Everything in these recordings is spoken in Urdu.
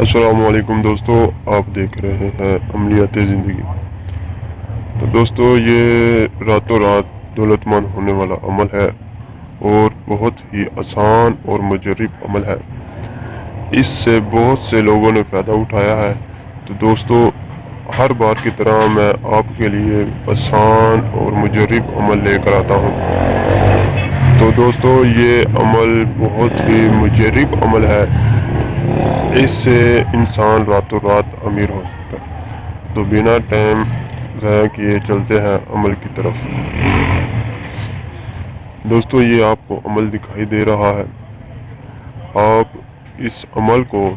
السلام علیکم دوستو، آپ دیکھ رہے ہیں عملیات زندگی۔ تو دوستو، یہ راتوں رات دولت مند ہونے والا عمل ہے اور بہت ہی آسان اور مجرب عمل ہے۔ اس سے بہت سے لوگوں نے فائدہ اٹھایا ہے۔ تو دوستو، ہر بار کی طرح میں آپ کے لیے آسان اور مجرب عمل لے کر آتا ہوں۔ تو دوستو، یہ عمل بہت ہی مجرب عمل ہے۔ اس سے انسان راتوں رات امیر ہو سکتا ہے۔ تو بنا ٹائم ضائع کیے چلتے ہیں عمل کی طرف۔ دوستو، یہ آپ کو عمل دکھائی دے رہا ہے۔ آپ اس عمل کو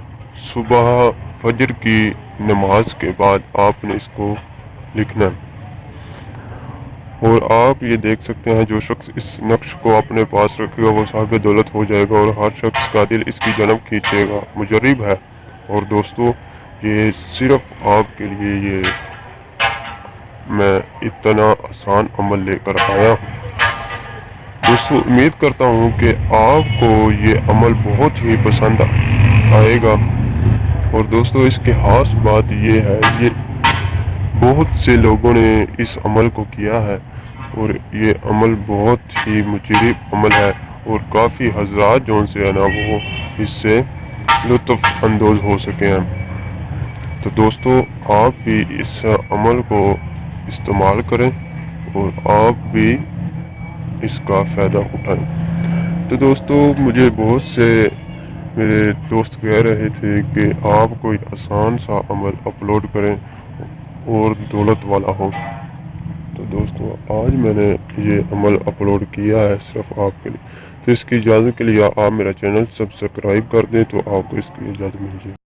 صبح فجر کی نماز کے بعد آپ نے اس کو لکھنا ہے، اور آپ یہ دیکھ سکتے ہیں جو شخص اس نقش کو اپنے پاس رکھے گا وہ صاحب دولت ہو جائے گا، اور ہر شخص کا دل اس کی جانب کھینچے گا۔ مجرب ہے، اور دوستو یہ صرف آپ کے لیے یہ میں اتنا آسان عمل لے کر آیا ہوں۔ دوستو، امید کرتا ہوں کہ آپ کو یہ عمل بہت ہی پسند آئے گا۔ اور دوستو، اس کی خاص بات یہ ہے، یہ بہت سے لوگوں نے اس عمل کو کیا ہے، اور یہ عمل بہت ہی مجرب عمل ہے، اور کافی حضرات جو سے ہے نا وہ اس سے لطف اندوز ہو سکے ہیں۔ تو دوستو، آپ بھی اس عمل کو استعمال کریں اور آپ بھی اس کا فائدہ اٹھائیں۔ تو دوستو، مجھے بہت سے میرے دوست کہہ رہے تھے کہ آپ کوئی آسان سا عمل اپلوڈ کریں اور دولت والا ہو۔ تو دوستو، آج میں نے یہ عمل اپلوڈ کیا ہے صرف آپ کے لیے۔ تو اس کی اجازت کے لیے آپ میرا چینل سبسکرائب کر دیں تو آپ کو اس کی اجازت مل جائے۔